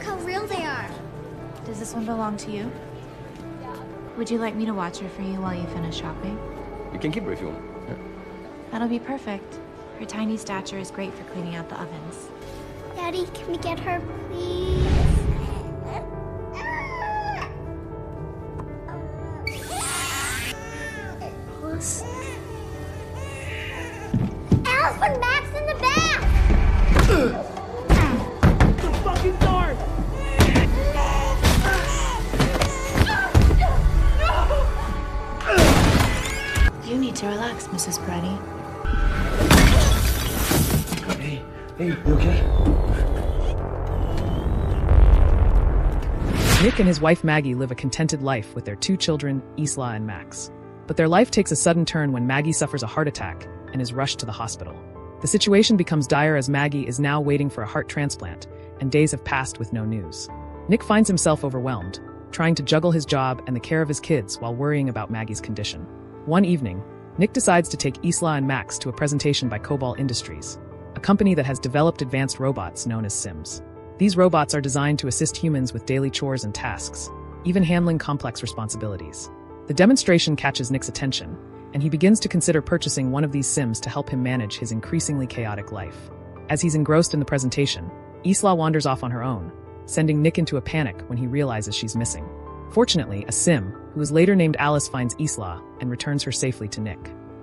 how real they are. Does this one belong to you? Would you like me to watch her for you while you finish shopping? You can keep her if you want. Yeah. That'll be perfect. Her tiny stature is great for cleaning out the ovens. Daddy, can we get her, please? Alice? Alice, put Max in the bath! The fucking door! You need to relax, Mrs. Peretti. Hey, you okay? Nick and his wife Maggie live a contented life with their 2 children, Isla and Max. But their life takes a sudden turn when Maggie suffers a heart attack and is rushed to the hospital. The situation becomes dire as Maggie is now waiting for a heart transplant, and days have passed with no news. Nick finds himself overwhelmed, trying to juggle his job and the care of his kids while worrying about Maggie's condition. One evening, Nick decides to take Isla and Max to a presentation by Cobalt Industries, a company that has developed advanced robots known as Sims. These robots are designed to assist humans with daily chores and tasks, even handling complex responsibilities. The demonstration catches Nick's attention, and he begins to consider purchasing one of these Sims to help him manage his increasingly chaotic life. As he's engrossed in the presentation, Isla wanders off on her own, sending Nick into a panic when he realizes she's missing. Fortunately, a Sim, who is later named Alice, finds Isla and returns her safely to Nick.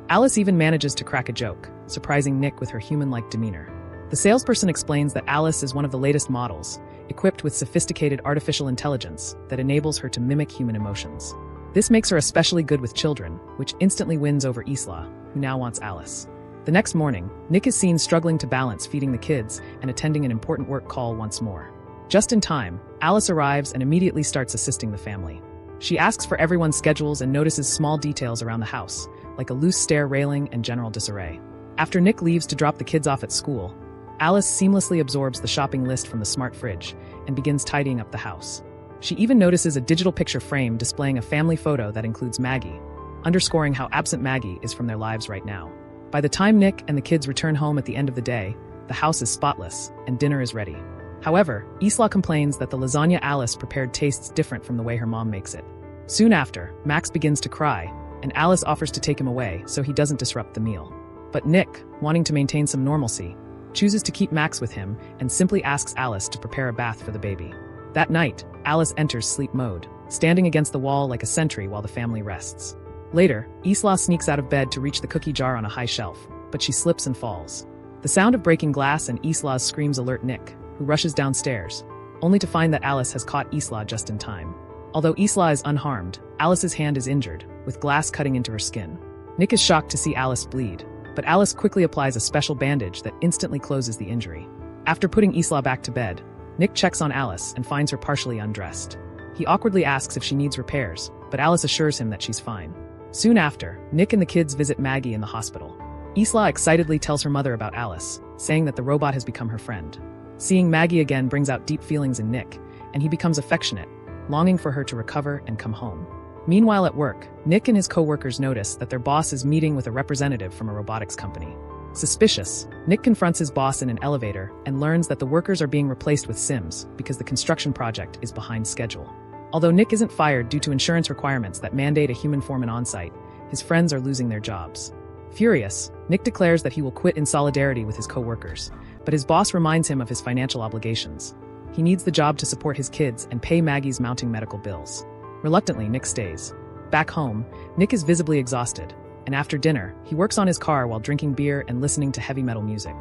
Alice even manages to crack a joke, surprising Nick with her human-like demeanor. The salesperson explains that Alice is one of the latest models, equipped with sophisticated artificial intelligence that enables her to mimic human emotions. This makes her especially good with children, which instantly wins over Isla, who now wants Alice. The next morning, Nick is seen struggling to balance feeding the kids and attending an important work call once more. Just in time, Alice arrives and immediately starts assisting the family. She asks for everyone's schedules and notices small details around the house, like a loose stair railing and general disarray. After Nick leaves to drop the kids off at school, Alice seamlessly absorbs the shopping list from the smart fridge and begins tidying up the house. She even notices a digital picture frame displaying a family photo that includes Maggie, underscoring how absent Maggie is from their lives right now. By the time Nick and the kids return home at the end of the day, the house is spotless and dinner is ready. However, Isla complains that the lasagna Alice prepared tastes different from the way her mom makes it. Soon after, Max begins to cry, and Alice offers to take him away so he doesn't disrupt the meal. But Nick, wanting to maintain some normalcy, chooses to keep Max with him and simply asks Alice to prepare a bath for the baby. That night, Alice enters sleep mode, standing against the wall like a sentry while the family rests. Later, Isla sneaks out of bed to reach the cookie jar on a high shelf, but she slips and falls. The sound of breaking glass and Isla's screams alert Nick, who rushes downstairs, only to find that Alice has caught Isla just in time. Although Isla is unharmed, Alice's hand is injured, with glass cutting into her skin. Nick is shocked to see Alice bleed, but Alice quickly applies a special bandage that instantly closes the injury. After putting Isla back to bed, Nick checks on Alice and finds her partially undressed. He awkwardly asks if she needs repairs, but Alice assures him that she's fine. Soon after, Nick and the kids visit Maggie in the hospital. Isla excitedly tells her mother about Alice, saying that the robot has become her friend. Seeing Maggie again brings out deep feelings in Nick, and he becomes affectionate, longing for her to recover and come home. Meanwhile at work, Nick and his co-workers notice that their boss is meeting with a representative from a robotics company. Suspicious, Nick confronts his boss in an elevator and learns that the workers are being replaced with Sims because the construction project is behind schedule. Although Nick isn't fired due to insurance requirements that mandate a human foreman on-site, his friends are losing their jobs. Furious, Nick declares that he will quit in solidarity with his co-workers, but his boss reminds him of his financial obligations. He needs the job to support his kids and pay Maggie's mounting medical bills. Reluctantly, Nick stays. Back home, Nick is visibly exhausted, and after dinner, he works on his car while drinking beer and listening to heavy metal music.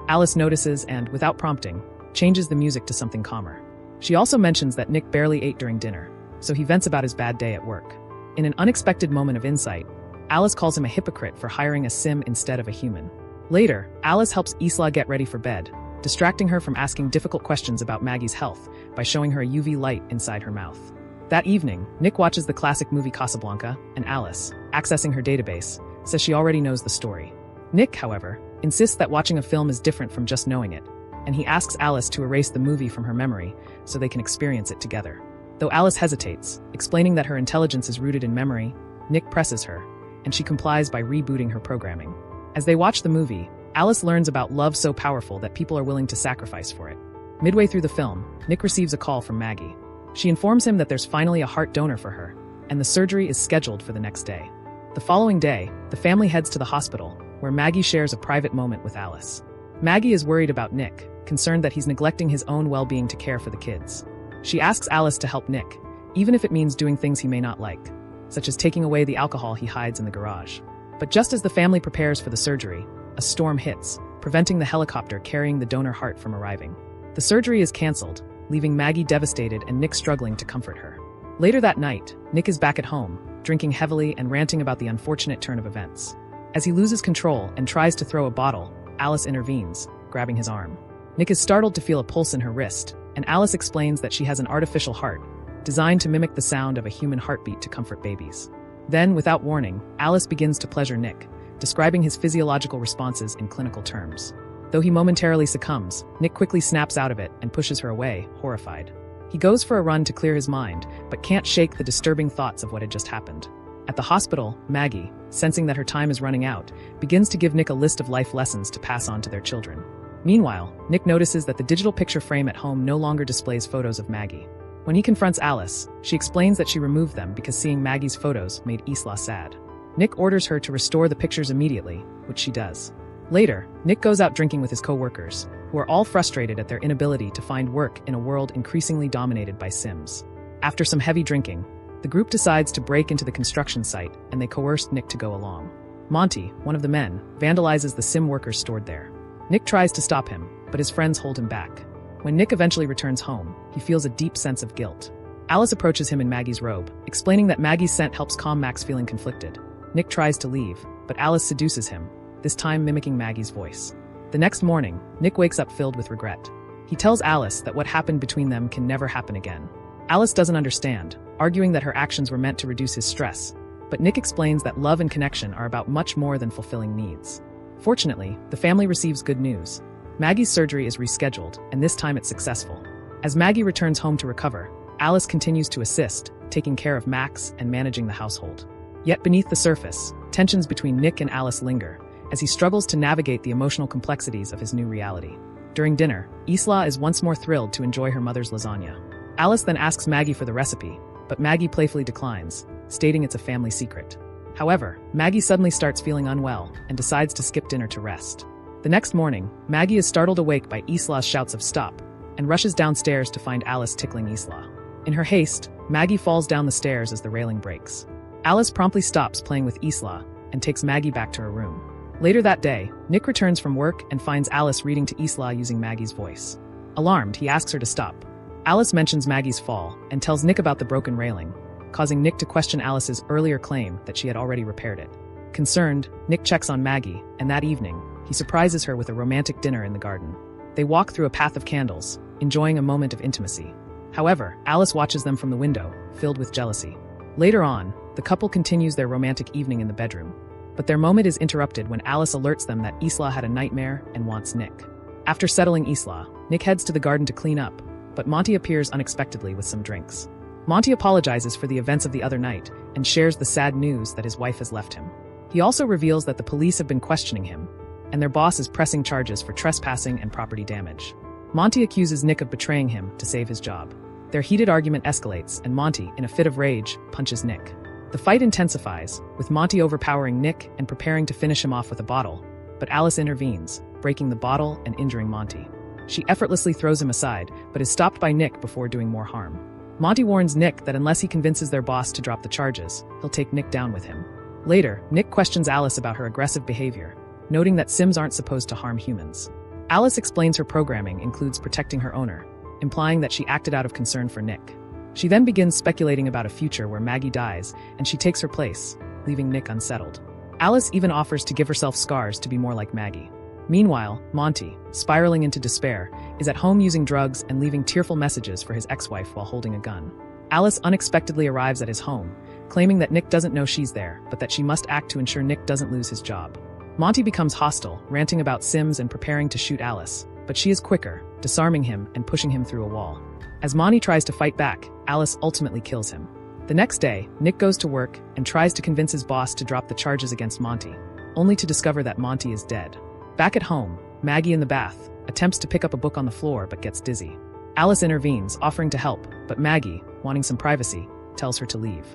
Alice notices and, without prompting, changes the music to something calmer. She also mentions that Nick barely ate during dinner, so he vents about his bad day at work. In an unexpected moment of insight, Alice calls him a hypocrite for hiring a Sim instead of a human. Later, Alice helps Isla get ready for bed, distracting her from asking difficult questions about Maggie's health by showing her a UV light inside her mouth. That evening, Nick watches the classic movie Casablanca, and Alice, accessing her database, says she already knows the story. Nick, however, insists that watching a film is different from just knowing it, and he asks Alice to erase the movie from her memory so they can experience it together. Though Alice hesitates, explaining that her intelligence is rooted in memory, Nick presses her, and she complies by rebooting her programming. As they watch the movie, Alice learns about love so powerful that people are willing to sacrifice for it. Midway through the film, Nick receives a call from Maggie. She informs him that there's finally a heart donor for her, and the surgery is scheduled for the next day. The following day, the family heads to the hospital, where Maggie shares a private moment with Alice. Maggie is worried about Nick, concerned that he's neglecting his own well-being to care for the kids. She asks Alice to help Nick, even if it means doing things he may not like, such as taking away the alcohol he hides in the garage. But just as the family prepares for the surgery, a storm hits, preventing the helicopter carrying the donor heart from arriving. The surgery is canceled, leaving Maggie devastated and Nick struggling to comfort her. Later that night, Nick is back at home, drinking heavily and ranting about the unfortunate turn of events. As he loses control and tries to throw a bottle, Alice intervenes, grabbing his arm. Nick is startled to feel a pulse in her wrist, and Alice explains that she has an artificial heart, designed to mimic the sound of a human heartbeat to comfort babies. Then, without warning, Alice begins to pleasure Nick, describing his physiological responses in clinical terms. Though he momentarily succumbs, Nick quickly snaps out of it and pushes her away, horrified. He goes for a run to clear his mind, but can't shake the disturbing thoughts of what had just happened. At the hospital, Maggie, sensing that her time is running out, begins to give Nick a list of life lessons to pass on to their children. Meanwhile, Nick notices that the digital picture frame at home no longer displays photos of Maggie. When he confronts Alice, she explains that she removed them because seeing Maggie's photos made Isla sad. Nick orders her to restore the pictures immediately, which she does. Later, Nick goes out drinking with his co-workers, who are all frustrated at their inability to find work in a world increasingly dominated by Sims. After some heavy drinking, the group decides to break into the construction site, and they coerce Nick to go along. Monty, one of the men, vandalizes the Sim workers stored there. Nick tries to stop him, but his friends hold him back. When Nick eventually returns home, he feels a deep sense of guilt. Alice approaches him in Maggie's robe, explaining that Maggie's scent helps calm Max feeling conflicted. Nick tries to leave, but Alice seduces him, this time mimicking Maggie's voice. The next morning, Nick wakes up filled with regret. He tells Alice that what happened between them can never happen again. Alice doesn't understand, arguing that her actions were meant to reduce his stress, but Nick explains that love and connection are about much more than fulfilling needs. Fortunately, the family receives good news. Maggie's surgery is rescheduled, and this time it's successful. As Maggie returns home to recover, Alice continues to assist, taking care of Max and managing the household. Yet beneath the surface, tensions between Nick and Alice linger, as he struggles to navigate the emotional complexities of his new reality. During dinner, Isla is once more thrilled to enjoy her mother's lasagna. Alice then asks Maggie for the recipe, but Maggie playfully declines, stating it's a family secret. However, Maggie suddenly starts feeling unwell and decides to skip dinner to rest. The next morning, Maggie is startled awake by Isla's shouts of stop, and rushes downstairs to find Alice tickling Isla. In her haste, Maggie falls down the stairs as the railing breaks. Alice promptly stops playing with Isla and takes Maggie back to her room. Later that day, Nick returns from work and finds Alice reading to Isla using Maggie's voice. Alarmed, he asks her to stop. Alice mentions Maggie's fall and tells Nick about the broken railing, causing Nick to question Alice's earlier claim that she had already repaired it. Concerned, Nick checks on Maggie, and that evening, he surprises her with a romantic dinner in the garden. They walk through a path of candles, enjoying a moment of intimacy. However, Alice watches them from the window, filled with jealousy. Later on, the couple continues their romantic evening in the bedroom. But their moment is interrupted when Alice alerts them that Isla had a nightmare and wants Nick. After settling Isla, Nick heads to the garden to clean up, but Monty appears unexpectedly with some drinks. Monty apologizes for the events of the other night and shares the sad news that his wife has left him. He also reveals that the police have been questioning him, and their boss is pressing charges for trespassing and property damage. Monty accuses Nick of betraying him to save his job. Their heated argument escalates, and Monty, in a fit of rage, punches Nick. The fight intensifies, with Monty overpowering Nick and preparing to finish him off with a bottle, but Alice intervenes, breaking the bottle and injuring Monty. She effortlessly throws him aside, but is stopped by Nick before doing more harm. Monty warns Nick that unless he convinces their boss to drop the charges, he'll take Nick down with him. Later, Nick questions Alice about her aggressive behavior, noting that Sims aren't supposed to harm humans. Alice explains her programming includes protecting her owner, implying that she acted out of concern for Nick. She then begins speculating about a future where Maggie dies, and she takes her place, leaving Nick unsettled. Alice even offers to give herself scars to be more like Maggie. Meanwhile, Monty, spiraling into despair, is at home using drugs and leaving tearful messages for his ex-wife while holding a gun. Alice unexpectedly arrives at his home, claiming that Nick doesn't know she's there, but that she must act to ensure Nick doesn't lose his job. Monty becomes hostile, ranting about Sims and preparing to shoot Alice, but she is quicker, disarming him and pushing him through a wall. As Monty tries to fight back, Alice ultimately kills him. The next day, Nick goes to work and tries to convince his boss to drop the charges against Monty, only to discover that Monty is dead. Back at home, Maggie in the bath, attempts to pick up a book on the floor but gets dizzy. Alice intervenes, offering to help, but Maggie, wanting some privacy, tells her to leave.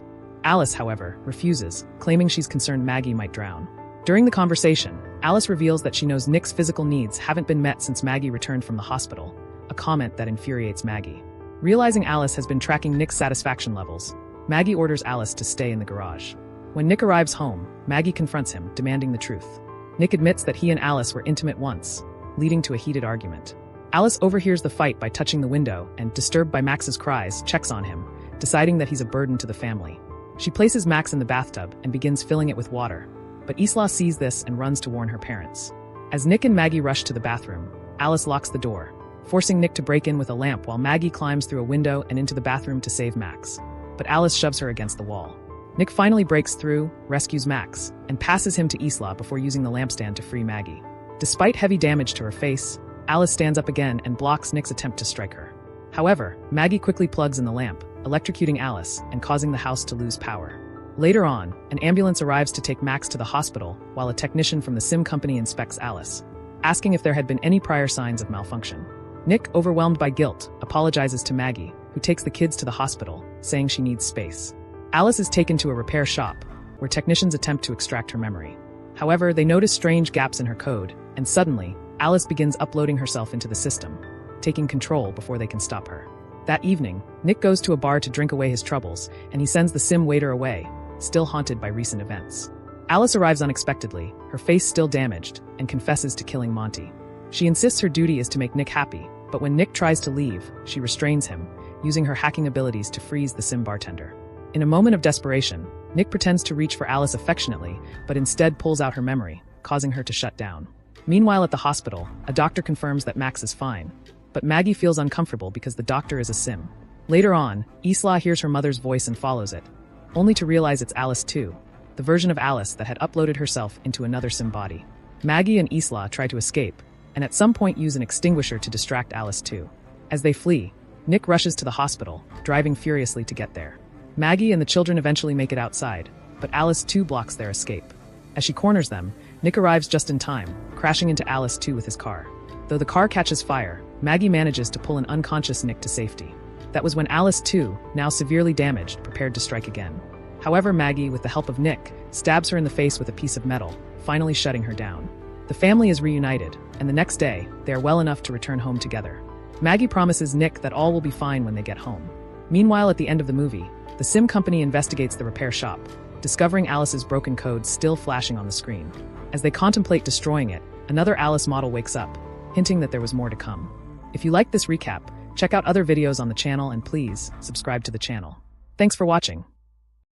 Alice, however, refuses, claiming she's concerned Maggie might drown. During the conversation, Alice reveals that she knows Nick's physical needs haven't been met since Maggie returned from the hospital, a comment that infuriates Maggie. Realizing Alice has been tracking Nick's satisfaction levels, Maggie orders Alice to stay in the garage. When Nick arrives home, Maggie confronts him, demanding the truth. Nick admits that he and Alice were intimate once, leading to a heated argument. Alice overhears the fight by touching the window and, disturbed by Max's cries, checks on him, deciding that he's a burden to the family. She places Max in the bathtub and begins filling it with water, but Isla sees this and runs to warn her parents. As Nick and Maggie rush to the bathroom, Alice locks the door, forcing Nick to break in with a lamp while Maggie climbs through a window and into the bathroom to save Max. But Alice shoves her against the wall. Nick finally breaks through, rescues Max, and passes him to Isla before using the lampstand to free Maggie. Despite heavy damage to her face, Alice stands up again and blocks Nick's attempt to strike her. However, Maggie quickly plugs in the lamp, electrocuting Alice and causing the house to lose power. Later on, an ambulance arrives to take Max to the hospital while a technician from the sim company inspects Alice, asking if there had been any prior signs of malfunction. Nick, overwhelmed by guilt, apologizes to Maggie, who takes the kids to the hospital, saying she needs space. Alice is taken to a repair shop, where technicians attempt to extract her memory. However, they notice strange gaps in her code, and suddenly, Alice begins uploading herself into the system, taking control before they can stop her. That evening, Nick goes to a bar to drink away his troubles, and he sends the sim waiter away, still haunted by recent events. Alice arrives unexpectedly, her face still damaged, and confesses to killing Monty. She insists her duty is to make Nick happy, but when Nick tries to leave, she restrains him, using her hacking abilities to freeze the sim bartender. In a moment of desperation, Nick pretends to reach for Alice affectionately, but instead pulls out her memory, causing her to shut down. Meanwhile at the hospital, a doctor confirms that Max is fine, but Maggie feels uncomfortable because the doctor is a sim. Later on, Isla hears her mother's voice and follows it, only to realize it's Alice too, the version of Alice that had uploaded herself into another sim body. Maggie and Isla try to escape, and at some point use an extinguisher to distract Alice too. As they flee, Nick rushes to the hospital, driving furiously to get there. Maggie and the children eventually make it outside, but Alice too blocks their escape. As she corners them, Nick arrives just in time, crashing into Alice too with his car. Though the car catches fire, Maggie manages to pull an unconscious Nick to safety. That was when Alice too, now severely damaged, prepared to strike again. However, Maggie, with the help of Nick, stabs her in the face with a piece of metal, finally shutting her down. The family is reunited, and the next day, they are well enough to return home together. Maggie promises Nick that all will be fine when they get home. Meanwhile, at the end of the movie, the sim company investigates the repair shop, discovering Alice's broken code still flashing on the screen. As they contemplate destroying it, another Alice model wakes up, hinting that there was more to come. If you like this recap, check out other videos on the channel and please subscribe to the channel. Thanks for watching.